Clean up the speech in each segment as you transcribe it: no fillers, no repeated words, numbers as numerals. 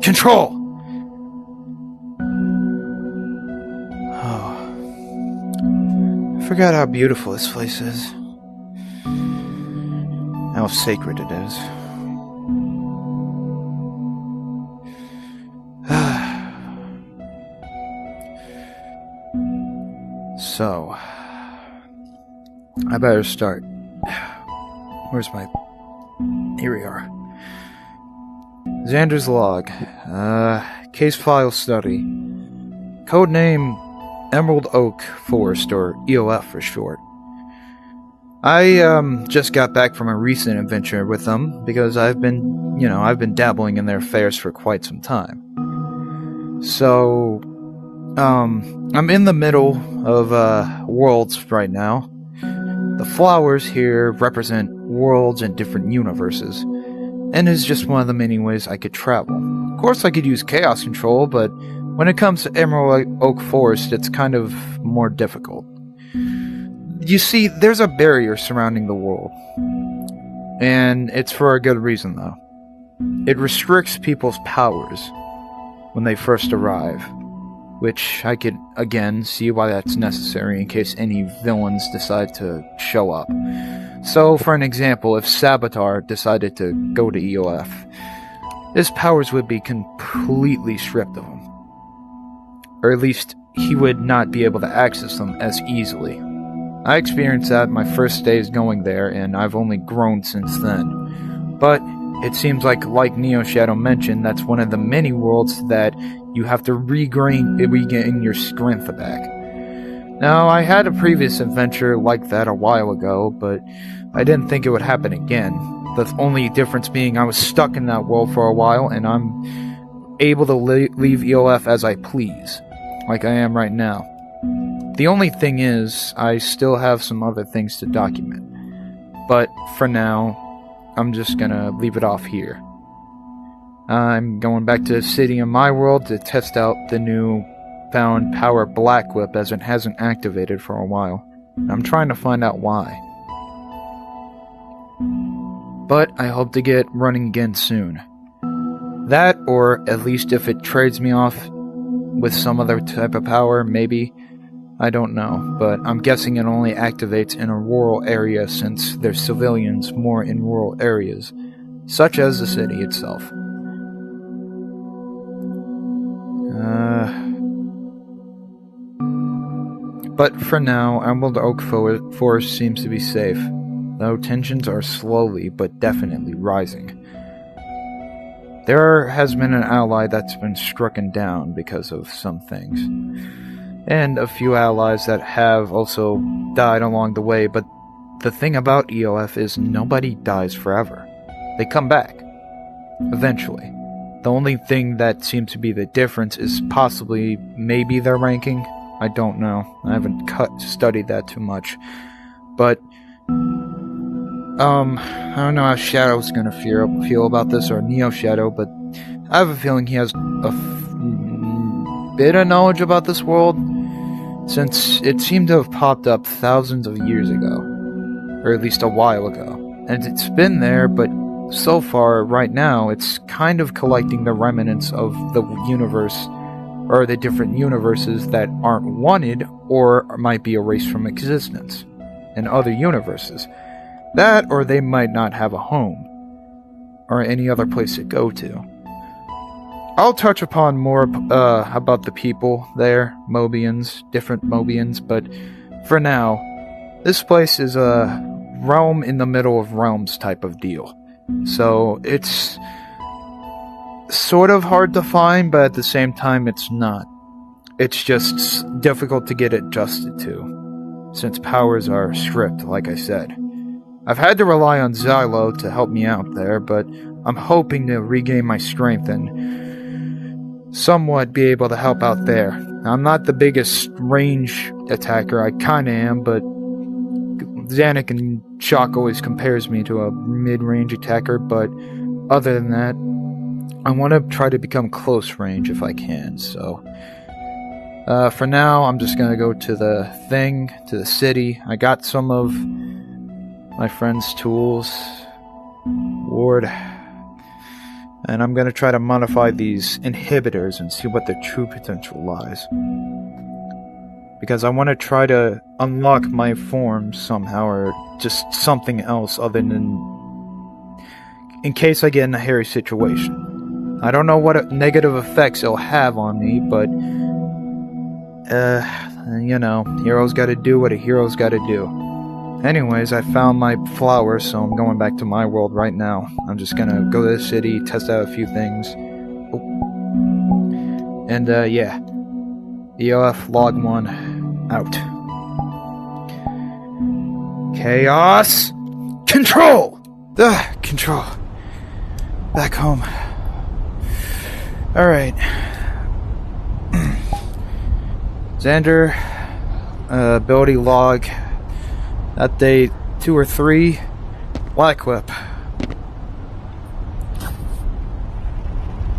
Control! Oh. I forgot how beautiful this place is. How sacred it is. So, I better start. Where's my... Here we are. Zander's log. Case file study. Codename Emerald Oak Forest, or EOF for short. I just got back from a recent adventure with them because I've been dabbling in their affairs for quite some time. So, I'm in the middle of worlds right now. The flowers here represent worlds and different universes, and is just one of the many ways I could travel. Of course, I could use chaos control, but when it comes to Emerald Oak Forest, it's kind of more difficult. You see, there's a barrier surrounding the world, and it's for a good reason, though. It restricts people's powers when they first arrive, which I could, again, see why that's necessary in case any villains decide to show up. So, for an example, if Saboteur decided to go to EOF, his powers would be completely stripped of him. Or at least, he would not be able to access them as easily. I experienced that my first days going there, and I've only grown since then. But it seems like Neo Shadow mentioned, that's one of the many worlds that you have to regain your strength back. Now, I had a previous adventure like that a while ago, but I didn't think it would happen again. The only difference being I was stuck in that world for a while, and I'm able to leave EOF as I please, like I am right now. The only thing is, I still have some other things to document. But for now, I'm just gonna leave it off here. I'm going back to the city in my world to test out the new found power Black Whip, as it hasn't activated for a while. I'm trying to find out why. But I hope to get running again soon. That, or at least if it trades me off with some other type of power, maybe. I don't know, but I'm guessing it only activates in a rural area since there's civilians more in rural areas, such as the city itself. But for now, Emerald Oak Forest seems to be safe, though tensions are slowly but definitely rising. There has been an ally that's been stricken down because of some things, and a few allies that have also died along the way, but the thing about EOF is nobody dies forever. They come back, eventually. The only thing that seems to be the difference is possibly maybe their ranking. I don't know. I haven't studied that too much. But, I don't know how Shadow's gonna feel about this, or Neo Shadow, but I have a feeling he has a bit of knowledge about this world, since it seemed to have popped up thousands of years ago, or at least a while ago. And it's been there, but so far, right now, it's kind of collecting the remnants of the universe, or the different universes that aren't wanted, or might be erased from existence, in other universes. That, or they might not have a home, or any other place to go to. I'll touch upon more about the people there, Mobians, different Mobians, but for now, this place is a realm in the middle of realms type of deal. So it's sort of hard to find, but at the same time it's not. It's just difficult to get adjusted to, since powers are stripped, like I said. I've had to rely on Xylo to help me out there, but I'm hoping to regain my strength and somewhat be able to help out there. I'm not the biggest range attacker, I kinda am, but Zanik and Shock always compares me to a mid-range attacker, but other than that, I want to try to become close range if I can, so for now, I'm just gonna go to the city. I got some of my friend's tools. Ward. and I'm gonna try to modify these inhibitors and see what their true potential lies. Because I want to try to unlock my form somehow, or just something else other than... in case I get in a hairy situation. I don't know what negative effects it'll have on me, but... you know, heroes gotta do what a hero's gotta do. Anyways, I found my flower, so I'm going back to my world right now. I'm just gonna go to the city, test out a few things. Oh. And, yeah. EOF log 1 out. Chaos! Control! Control. Back home. Alright. Zander, ability log. That day 2 or 3. Black Whip.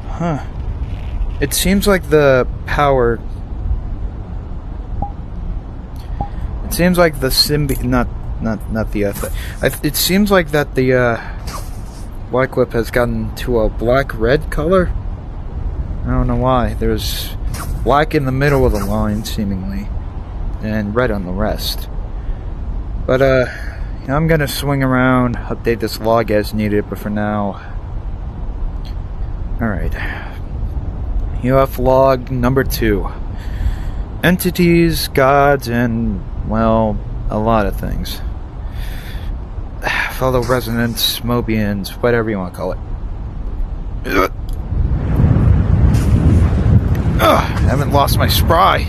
Huh. It seems like the power... it seems like the not the it seems like that the Black Whip has gotten to a black-red color. I don't know why. There's black in the middle of the line, seemingly, and red on the rest. But, I'm gonna swing around, update this log as needed, but for now... Alright. UF log number 2. Entities, gods, and, well, a lot of things. Fellow residents, Mobians, whatever you want to call it. Haven't lost my spry.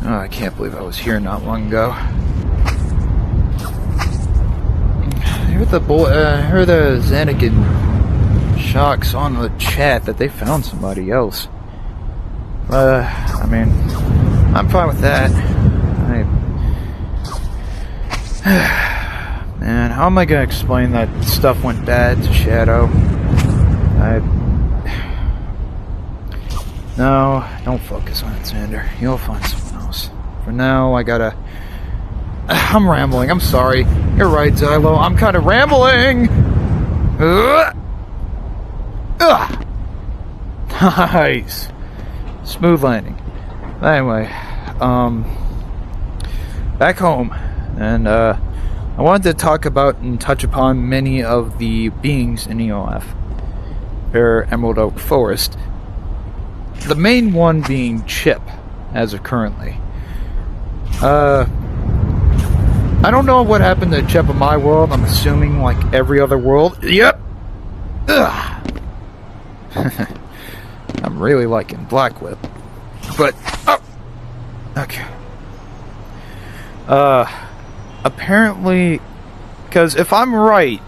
Oh, I can't believe I was here not long ago. I heard the Zanigan shocks on the chat that they found somebody else. I mean, I'm fine with that. Man, how am I gonna explain that stuff went bad to Shadow? No, don't focus on it, Zander. You'll find someone else. For now, I gotta... I'm rambling, I'm sorry. You're right, Xylo, I'm kinda rambling! Nice! Smooth landing. Anyway, back home. And, I wanted to talk about and touch upon many of the beings in EOF. Their Emerald Oak Forest. The main one being Chip, as of currently. I don't know what happened to Chip in my world. I'm assuming like every other world. Yep! Ugh. I'm really liking Black Whip. But, oh! Okay. Apparently, because if I'm right,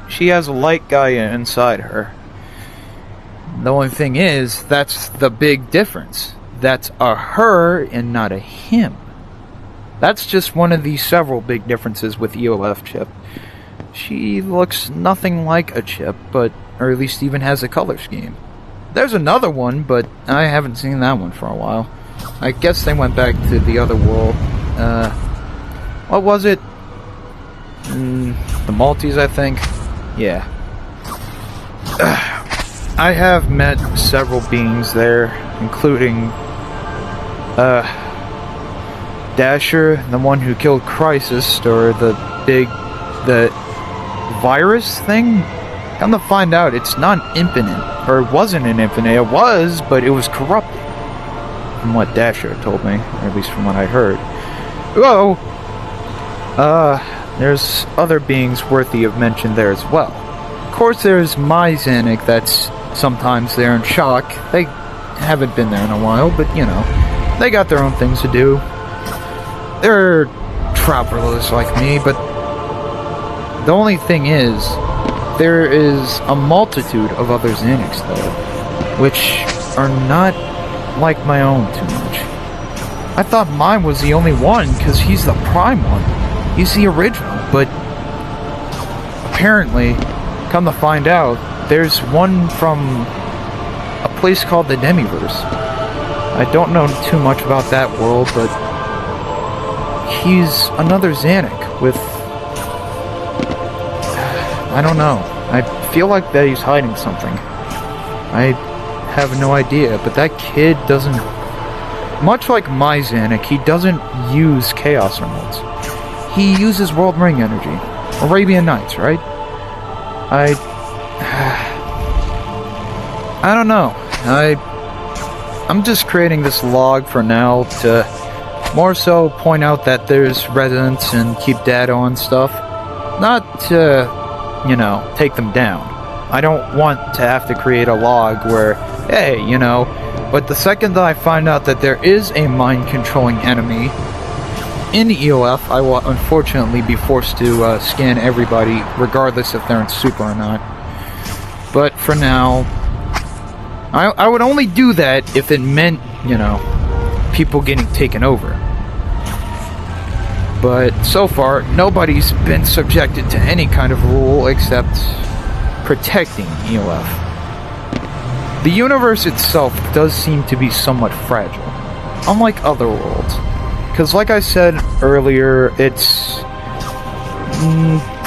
she has a light Gaia inside her. The only thing is, that's the big difference. That's a her and not a him. That's just one of the several big differences with EOF Chip. She looks nothing like a Chip, or at least even has a color scheme. There's another one, but I haven't seen that one for a while. I guess they went back to the other world. What was it? The Maltese, I think? Yeah. I have met several beings there, including, Dasher, the one who killed Crisis, or the virus thing? Come to find out, it's not infinite, or it wasn't an infinite, it was, but it was corrupted. From what Dasher told me, or at least from what I heard. Whoa! There's other beings worthy of mention there as well. Of course, there's my Zanuck that's sometimes there in shock. They haven't been there in a while, but, you know, they got their own things to do. They're travelers like me, but the only thing is, there is a multitude of other Zanucks, though, which are not like my own too much. I thought mine was the only one, because he's the prime one. He's the original, but apparently, come to find out, there's one from a place called the Demiverse. I don't know too much about that world, but he's another Zanuck with... I don't know. I feel like that he's hiding something. I have no idea, but that kid doesn't... Much like my Zanuck, he doesn't use Chaos Emeralds. He uses World Ring energy. Arabian Nights, right? I don't know. I'm just creating this log for now to more so point out that there's residents and keep data on stuff. Not to, you know, take them down. I don't want to have to create a log where, hey, you know, but the second that I find out that there is a mind-controlling enemy in EOF, I will unfortunately be forced to scan everybody, regardless if they're in Super or not. But for now, I would only do that if it meant, you know, people getting taken over. But so far, nobody's been subjected to any kind of rule except protecting EOF. The universe itself does seem to be somewhat fragile, unlike other worlds. Because like I said earlier, it's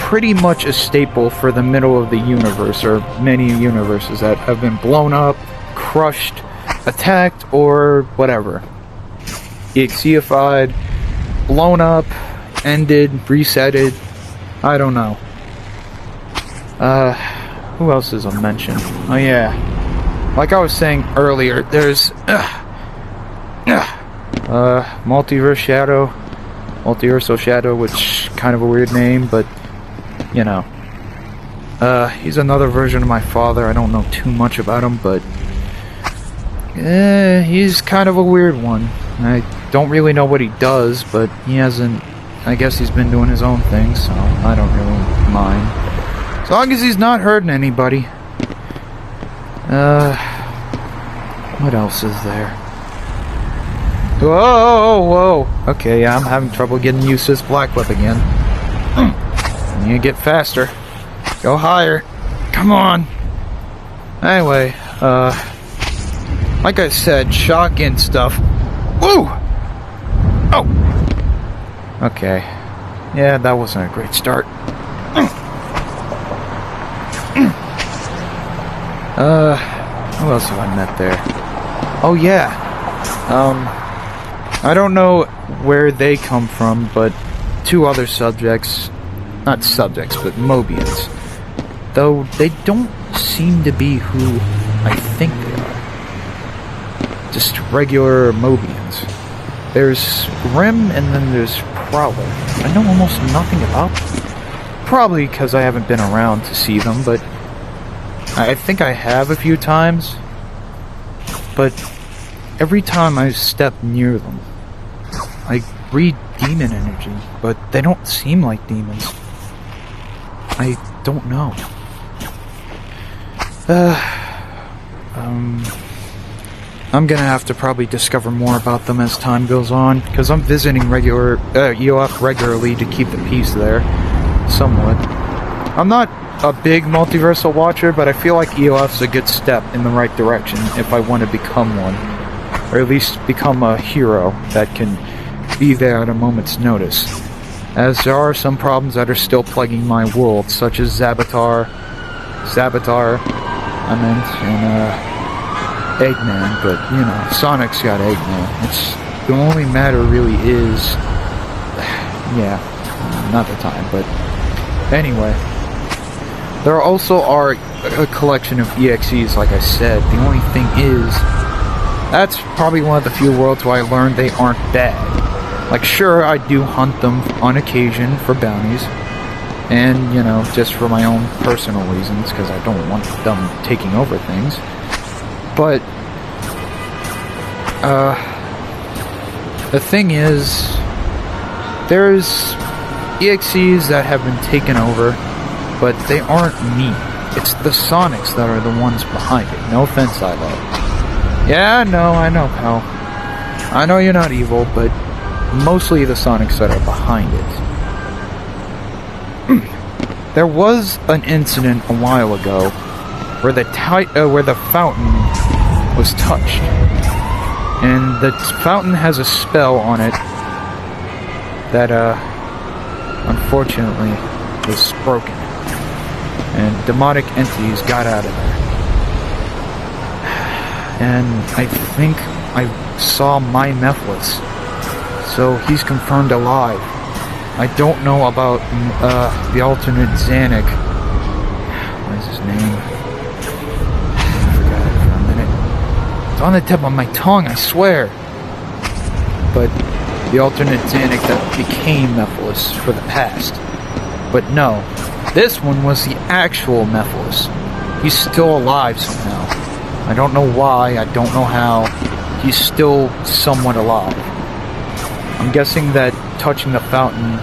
pretty much a staple for the middle of the universe, or many universes that have been blown up, crushed, attacked, or whatever. EXEified, blown up, ended, resetted, I don't know. Who else is a mention? Oh yeah, like I was saying earlier, there's Multiversal Shadow, which kind of a weird name, but you know. He's another version of my father. I don't know too much about him, but he's kind of a weird one. I don't really know what he does, but he hasn't... I guess he's been doing his own thing, so I don't really mind. As long as he's not hurting anybody. What else is there? Whoa! Okay, yeah, I'm having trouble getting used to this black whip again. I need to get faster. Go higher. Come on! Anyway, like I said, shock and stuff. Woo! Oh! Okay. Yeah, that wasn't a great start. Who else have I met there? Oh, yeah. I don't know where they come from, but two other subjects... Not subjects, but Mobians. Though they don't seem to be who I think they are. Just regular Mobians. There's Grim, and then there's Prowler. I know almost nothing about them. Probably because I haven't been around to see them, but I think I have a few times. But every time I step near them, I read demon energy, but they don't seem like demons. I don't know. I'm gonna have to probably discover more about them as time goes on, because I'm visiting EOF regularly to keep the peace there, somewhat. I'm not a big multiversal watcher, but I feel like EOF's a good step in the right direction if I want to become one. Or at least become a hero that can be there at a moment's notice. As there are some problems that are still plaguing my world, such as Saboteur, and Eggman, but, you know, Sonic's got Eggman. It's, the only matter really is... yeah, not the time, but... Anyway. There also are a collection of EXEs, like I said. The only thing is... That's probably one of the few worlds where I learned they aren't bad. Like, sure, I do hunt them on occasion for bounties. And, you know, just for my own personal reasons, because I don't want them taking over things. But, the thing is, there's EXEs that have been taken over, but they aren't me. It's the Sonics that are the ones behind it. No offense, I love. Yeah, no, I know, pal. I know you're not evil, but mostly the Sonics that are behind it. There was an incident a while ago where the fountain was touched, and the fountain has a spell on it that unfortunately was broken, and demonic entities got out of there. And I think I saw my Mephiles, so he's confirmed alive. I don't know about the alternate Zanuck. What is his name? I forgot it for a minute. It's on the tip of my tongue, I swear. But the alternate Zanuck that became Mephiles for the past. But no, this one was the actual Mephiles. He's still alive somehow. I don't know why, I don't know how. He's still somewhat alive. I'm guessing that touching the fountain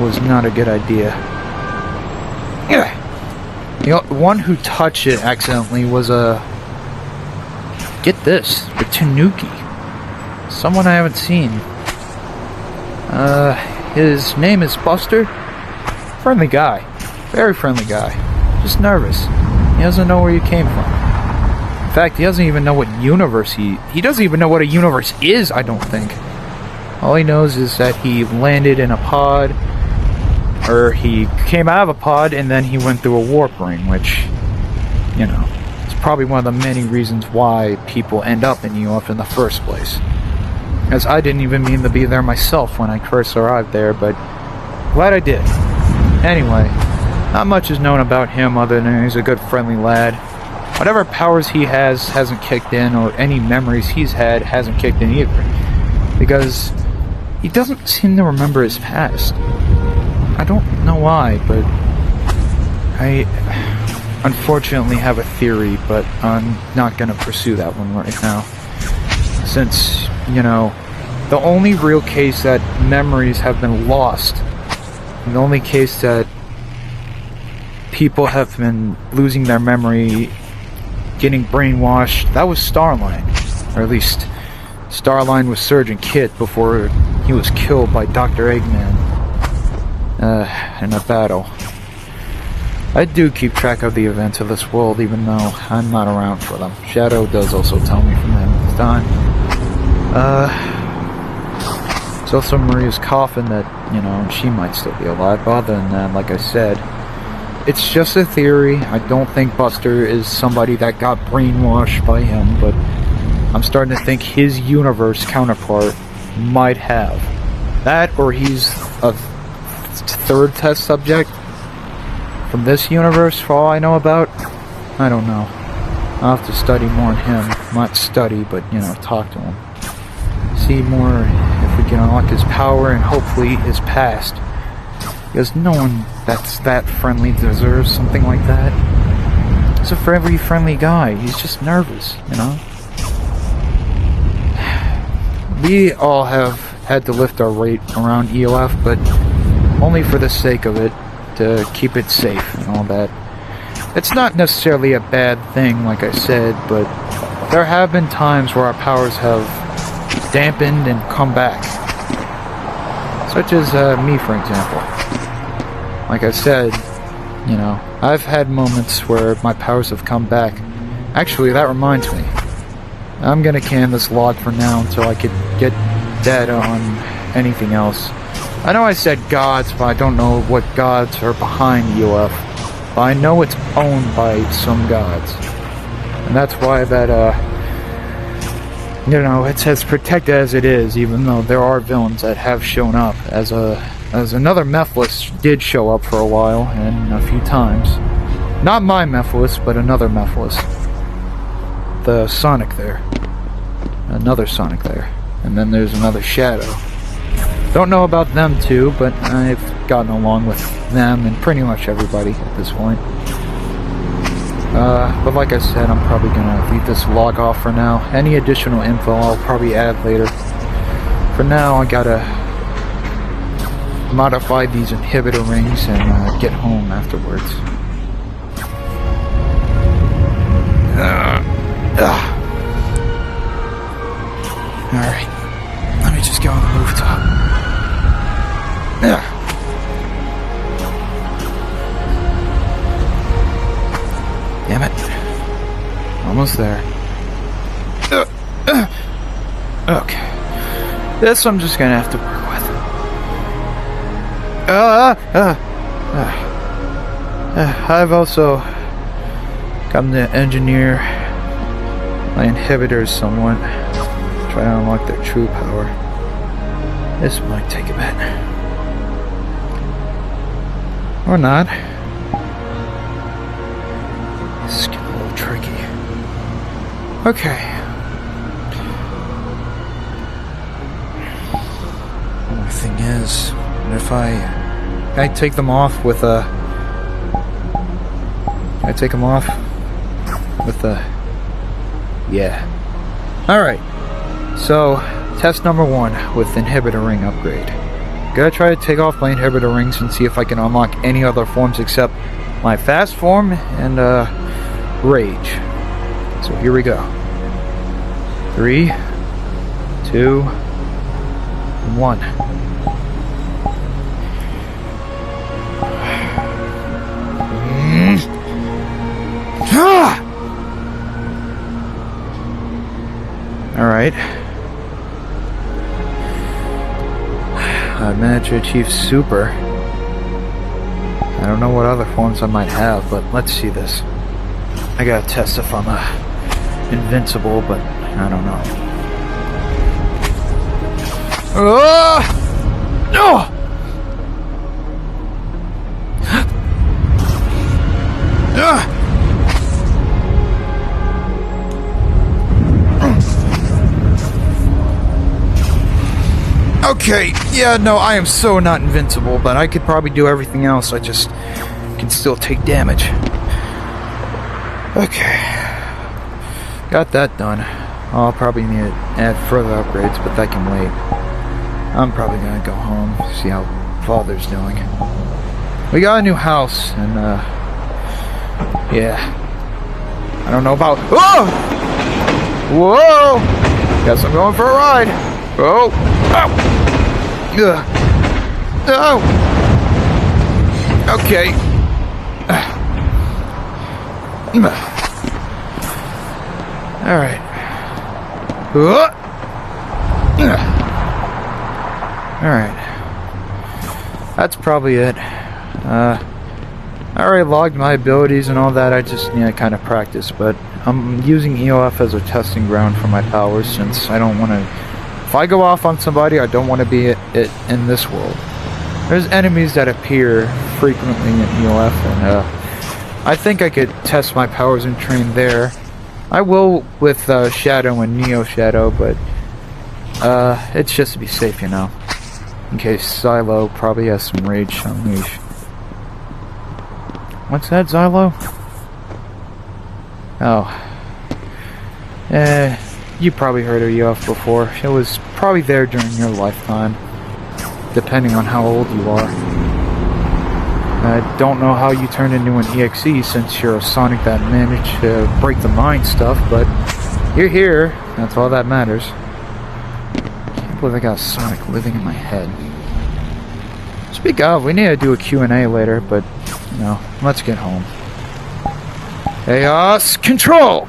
was not a good idea. The one who touched it accidentally was get this, the Tanuki. Someone I haven't seen. His name is Buster. Friendly guy. Very friendly guy. Just nervous. He doesn't know where you came from. In fact, he doesn't even know what universe he doesn't even know what a universe is, I don't think. All he knows is that he landed in a pod, or he came out of a pod and then he went through a warp ring, which, you know, is probably one of the many reasons why people end up in UF in the first place. As I didn't even mean to be there myself when I first arrived there, but glad I did. Anyway, not much is known about him other than he's a good friendly lad. Whatever powers he has hasn't kicked in, or any memories he's had hasn't kicked in either. Because he doesn't seem to remember his past. I don't know why, but I unfortunately have a theory, but I'm not going to pursue that one right now. Since, you know, the only real case that memories have been lost, and the only case that people have been losing their memory, getting brainwashed, that was Starline. Or at least Starline was Sergeant Kit before he was killed by Dr. Eggman in a battle. I do keep track of the events of this world even though I'm not around for them. Shadow does also tell me from time to time. There's also Maria's coffin that, you know, she might still be alive, but other than that, like I said, it's just a theory. I don't think Buster is somebody that got brainwashed by him, but I'm starting to think his universe counterpart might have. That, or he's a third test subject from this universe, for all I know about. I don't know. I'll have to study more on him. Not study, but, you know, talk to him. See more if we can unlock his power and hopefully his past. Because no one that's that friendly deserves something like that. He's a very friendly guy. He's just nervous, you know? We all have had to lift our rate around EOF, but only for the sake of it, to keep it safe and all that. It's not necessarily a bad thing, like I said, but there have been times where our powers have dampened and come back. Such as me, for example. Like I said, you know, I've had moments where my powers have come back. Actually, that reminds me. I'm gonna can this log for now until I could get data on anything else. I know I said gods, but I don't know what gods are behind UF. But I know it's owned by some gods. And that's why that, you know, it's as protected as it is, even though there are villains that have shown up. As another Mephiles did show up for a while, and a few times. Not my Mephiles, but another Mephiles. The Sonic there. Another Sonic there. And then there's another Shadow. Don't know about them too, but I've gotten along with them and pretty much everybody at this point. But like I said, I'm probably gonna leave this log off for now. Any additional info I'll probably add later. For now, I gotta modify these inhibitor rings and get home afterwards. Alright, let me just go on the rooftop. Damn it. Almost there. Okay. This I'm just gonna have to work with. I've also gotten to engineer my inhibitors somewhat. Try to unlock their true power. This might take a bit. Or not. This is getting a little tricky. Okay. The thing is, if I take them off with a... I take them off with a... Yeah. Alright. So, test number 1 with inhibitor ring upgrade. Gotta try to take off my inhibitor rings and see if I can unlock any other forms except my fast form and rage. So here we go. 3, 2, 1. Alright. I managed to achieve super. I don't know what other forms I might have, but let's see this. I gotta test if I'm invincible, but I don't know. No! Okay, yeah, no, I am so not invincible, but I could probably do everything else, I just can still take damage. Okay. Got that done. I'll probably need to add further upgrades, but that can wait. I'm probably gonna go home, see how Father's doing. We got a new house, and, yeah. I don't know about... Oh! Whoa! Guess I'm going for a ride. Oh! Oh! Oh! Okay. Alright. Alright. That's probably it. I already logged my abilities and all that, I just need to kind of practice, but I'm using EOF as a testing ground for my powers since I don't want to... If I go off on somebody, I don't want to be it in this world. There's enemies that appear frequently in EOF, and I think I could test my powers and train there. I will with Shadow and Neo Shadow, but it's just to be safe, you know. In case Xylo probably has some rage unleash. What's that, Xylo? Oh. You probably heard of EOF before. It was probably there during your lifetime, depending on how old you are. I don't know how you turned into an EXE since you're a Sonic that managed to break the mind stuff, but you're here. That's all that matters. Can't believe I got Sonic living in my head. Speak of, we need to do a Q&A later, but, you know, let's get home. Chaos Control!